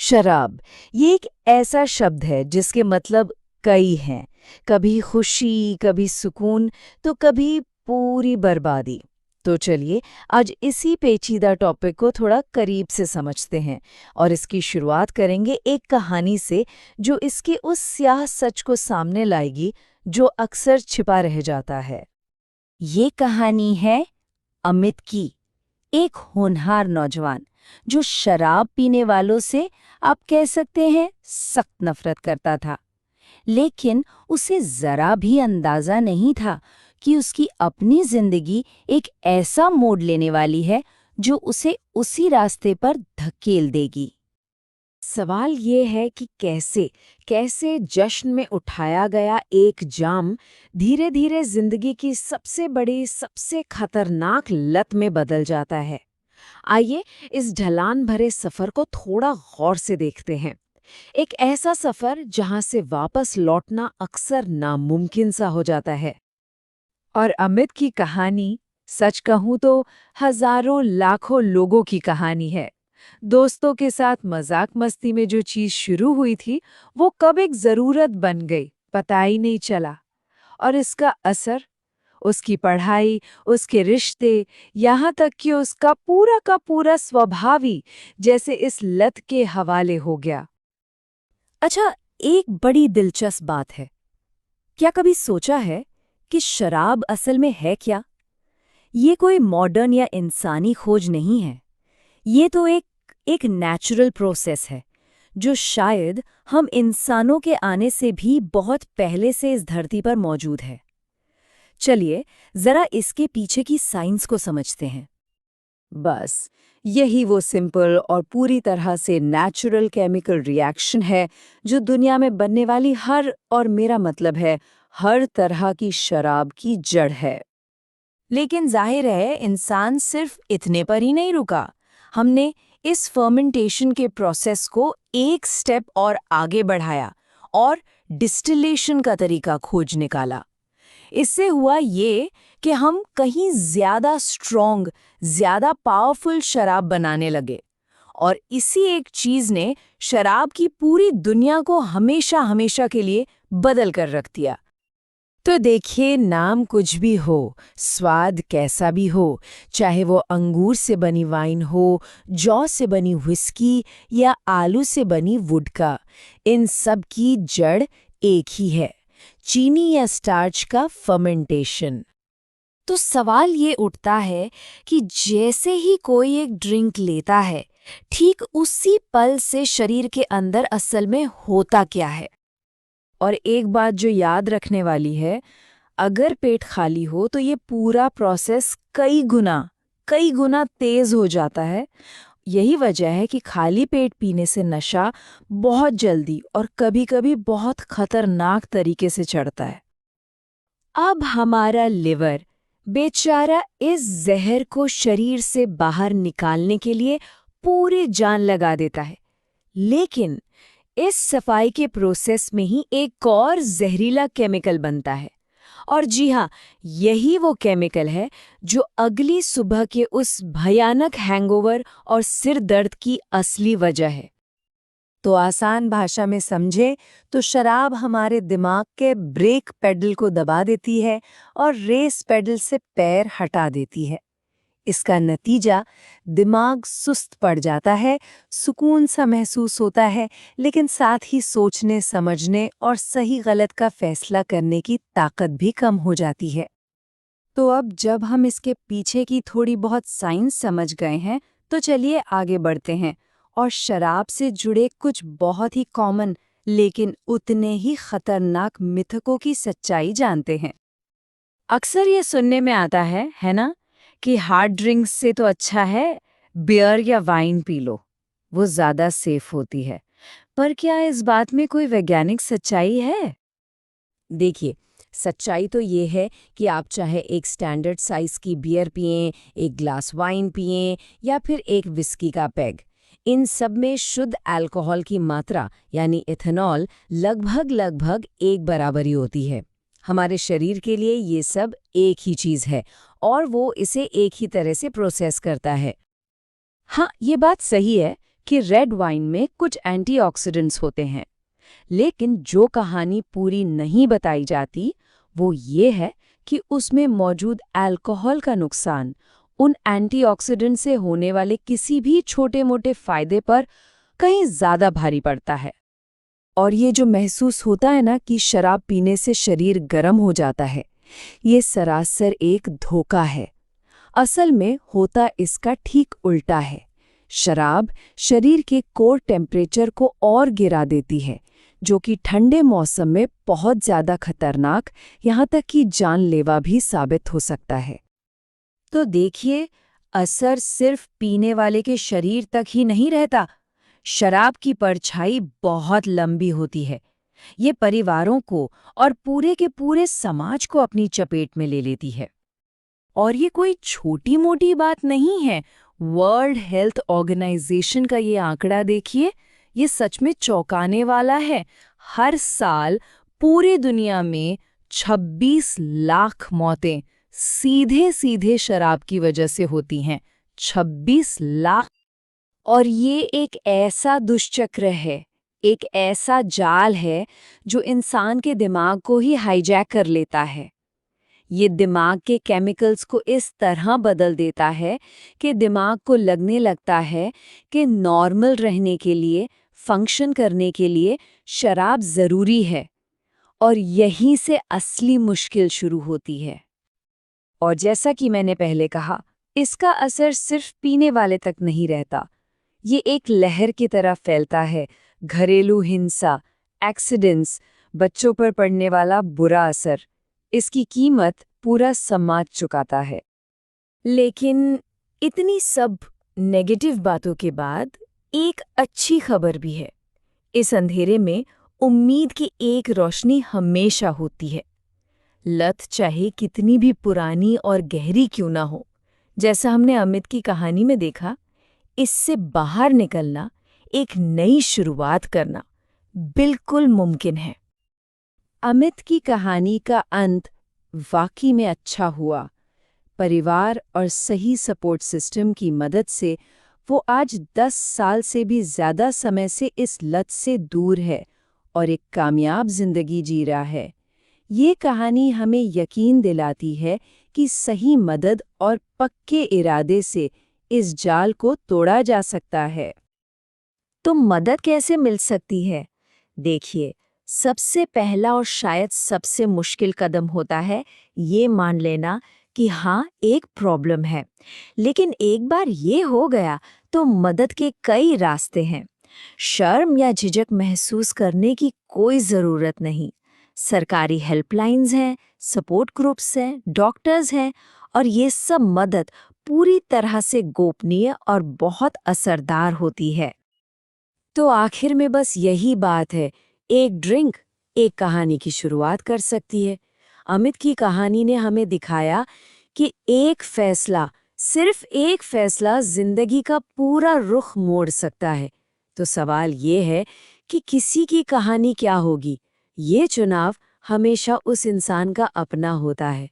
शराब ये एक ऐसा शब्द है जिसके मतलब कई हैं। कभी खुशी, कभी सुकून, तो कभी पूरी बर्बादी। तो चलिए आज इसी पेचीदा टॉपिक को थोड़ा करीब से समझते हैं और इसकी शुरुआत करेंगे एक कहानी से जो इसके उस स्याह सच को सामने लाएगी जो अक्सर छिपा रह जाता है। ये कहानी है अमित की, एक होनहार नौजवान जो शराब पीने वालों से आप कह सकते हैं सख्त नफरत करता था। लेकिन उसे जरा भी अंदाजा नहीं था कि उसकी अपनी जिंदगी एक ऐसा मोड़ लेने वाली है जो उसे उसी रास्ते पर धकेल देगी। सवाल ये है कि कैसे कैसे जश्न में उठाया गया एक जाम धीरे धीरे जिंदगी की सबसे बड़ी, सबसे खतरनाक लत में बदल जाता है। आइए इस ढलान भरे सफर को थोड़ा गौर से देखते हैं। एक ऐसा सफर जहां से वापस लौटना अक्सर नामुमकिन सा हो जाता है। और अमित की कहानी, सच कहूं तो हजारों लाखों लोगों की कहानी है। दोस्तों के साथ मजाक मस्ती में जो चीज शुरू हुई थी वो कब एक जरूरत बन गई पता ही नहीं चला। और इसका असर उसकी पढ़ाई, उसके रिश्ते, यहाँ तक कि उसका पूरा का पूरा स्वभाव ही जैसे इस लत के हवाले हो गया। अच्छा, एक बड़ी दिलचस्प बात है। क्या कभी सोचा है कि शराब असल में है क्या? ये कोई मॉडर्न या इंसानी खोज नहीं है। ये तो एक नेचुरल प्रोसेस है जो शायद हम इंसानों के आने से भी बहुत पहले से इस धरती पर मौजूद है। चलिए जरा इसके पीछे की साइंस को समझते हैं। बस यही वो सिंपल और पूरी तरह से नेचुरल केमिकल रिएक्शन है जो दुनिया में बनने वाली हर, और मेरा मतलब है हर तरह की शराब की जड़ है। लेकिन जाहिर है इंसान सिर्फ इतने पर ही नहीं रुका। हमने इस फर्मेंटेशन के प्रोसेस को एक स्टेप और आगे बढ़ाया और डिस्टिलेशन का तरीका खोज निकाला। इससे हुआ ये कि हम कहीं ज्यादा स्ट्रॉन्ग, ज्यादा पावरफुल शराब बनाने लगे। और इसी एक चीज ने शराब की पूरी दुनिया को हमेशा हमेशा के लिए बदल कर रख दिया। तो देखिए, नाम कुछ भी हो, स्वाद कैसा भी हो, चाहे वो अंगूर से बनी वाइन हो, जौ से बनी व्हिस्की या आलू से बनी वुडका, इन सब की जड़ एक ही है, चीनी या स्टार्च का फर्मेंटेशन। तो सवाल ये उठता है कि जैसे ही कोई एक ड्रिंक लेता है, ठीक उसी पल से शरीर के अंदर असल में होता क्या है। और एक बात जो याद रखने वाली है, अगर पेट खाली हो तो ये पूरा प्रोसेस कई गुना तेज हो जाता है। यही वजह है कि खाली पेट पीने से नशा बहुत जल्दी और कभी-कभी बहुत खतरनाक तरीके से चढ़ता है। अब हमारा लिवर बेचारा इस जहर को शरीर से बाहर निकालने के लिए पूरी जान लगा देता है। लेकिन इस सफाई के प्रोसेस में ही एक और जहरीला केमिकल बनता है। और जी हाँ, यही वो केमिकल है जो अगली सुबह के उस भयानक हैंगओवर और सिर दर्द की असली वजह है। तो आसान भाषा में समझे तो शराब हमारे दिमाग के ब्रेक पेडल को दबा देती है और रेस पेडल से पैर हटा देती है। इसका नतीजा दिमाग सुस्त पड़ जाता है, सुकून सा महसूस होता है, लेकिन साथ ही सोचने, समझने और सही गलत का फैसला करने की ताकत भी कम हो जाती है। तो अब जब हम इसके पीछे की थोड़ी बहुत साइंस समझ गए हैं, तो चलिए आगे बढ़ते हैं और शराब से जुड़े कुछ बहुत ही कॉमन लेकिन उतने ही खतरनाक मिथकों की सच्चाई जानते हैं। अक्सर ये सुनने में आता है ना, कि हार्ड ड्रिंक्स से तो अच्छा है बियर या वाइन पी लो, वो ज़्यादा सेफ होती है। पर क्या इस बात में कोई वैज्ञानिक सच्चाई है? देखिए, सच्चाई तो ये है कि आप चाहे एक स्टैंडर्ड साइज की बियर पिएं, एक ग्लास वाइन पिएं या फिर एक विस्की का पैग, इन सब में शुद्ध अल्कोहल की मात्रा यानी इथेनॉल लगभग एक बराबर ही होती है। हमारे शरीर के लिए ये सब एक ही चीज़ है और वो इसे एक ही तरह से प्रोसेस करता है। हाँ, ये बात सही है कि रेड वाइन में कुछ एंटीऑक्सीडेंट्स होते हैं। लेकिन जो कहानी पूरी नहीं बताई जाती वो ये है कि उसमें मौजूद अल्कोहल का नुकसान उन एंटीऑक्सीडेंट से होने वाले किसी भी छोटे-मोटे फायदे पर कहीं ज्यादा भारी पड़ता है। और ये जो महसूस होता है ना कि शराब पीने से शरीर गर्म हो जाता है, ये सरासर एक धोखा है। असल में होता इसका ठीक उल्टा है। शराब शरीर के कोर टेम्परेचर को और गिरा देती है, जो कि ठंडे मौसम में बहुत ज्यादा खतरनाक, यहाँ तक कि जानलेवा भी साबित हो सकता है। तो देखिए, असर सिर्फ पीने वाले के शरीर तक ही नहीं रहता। शराब की परछाई बहुत लंबी होती है। ये परिवारों को और पूरे के पूरे समाज को अपनी चपेट में ले लेती है। और ये कोई छोटी-मोटी बात नहीं है। वर्ल्ड हेल्थ ऑर्गेनाइजेशन का ये आंकड़ा देखिए, ये सच में चौंकाने वाला है। हर साल पूरी दुनिया में 26 लाख मौतें सीधे सीधे शराब की वजह से होती हैं। 26 लाख। और ये एक ऐसा दुष्चक्र है, एक ऐसा जाल है जो इंसान के दिमाग को ही हाईजैक कर लेता है। ये दिमाग के केमिकल्स को इस तरह बदल देता है कि दिमाग को लगने लगता है कि नॉर्मल रहने के लिए, फंक्शन करने के लिए शराब ज़रूरी है। और यहीं से असली मुश्किल शुरू होती है। और जैसा कि मैंने पहले कहा, इसका असर सिर्फ पीने वाले तक नहीं रहता। ये एक लहर की तरह फैलता है। घरेलू हिंसा, एक्सीडेंट्स, बच्चों पर पड़ने वाला बुरा असर, इसकी कीमत पूरा समाज चुकाता है। लेकिन इतनी सब नेगेटिव बातों के बाद एक अच्छी खबर भी है। इस अंधेरे में उम्मीद की एक रोशनी हमेशा होती है। लत चाहे कितनी भी पुरानी और गहरी क्यों ना हो, जैसा हमने अमित की कहानी में देखा, इससे बाहर निकलना, एक नई शुरुआत करना बिल्कुल मुमकिन है। अमित की कहानी का अंत वाकई में अच्छा हुआ। परिवार और सही सपोर्ट सिस्टम की मदद से वो आज 10 साल से भी ज़्यादा समय से इस लत से दूर है और एक कामयाब जिंदगी जी रहा है। ये कहानी हमें यकीन दिलाती है कि सही मदद और पक्के इरादे से इस जाल को तोड़ा जा सकता है। तो मदद कैसे मिल सकती है? देखिए, सबसे पहला और शायद सबसे मुश्किल कदम होता है ये मान लेना कि हाँ, एक प्रॉब्लम है। लेकिन एक बार ये हो गया तो मदद के कई रास्ते हैं। शर्म या झिझक महसूस करने की कोई ज़रूरत नहीं। सरकारी हेल्पलाइंस हैं, सपोर्ट ग्रुप्स हैं, डॉक्टर्स हैं, और ये सब मदद पूरी तरह से गोपनीय और बहुत असरदार होती है। तो आखिर में बस यही बात है, एक ड्रिंक एक कहानी की शुरुआत कर सकती है। अमित की कहानी ने हमें दिखाया कि एक फैसला, सिर्फ एक फैसला जिंदगी का पूरा रुख मोड़ सकता है। तो सवाल ये है कि किसी की कहानी क्या होगी? ये चुनाव हमेशा उस इंसान का अपना होता है।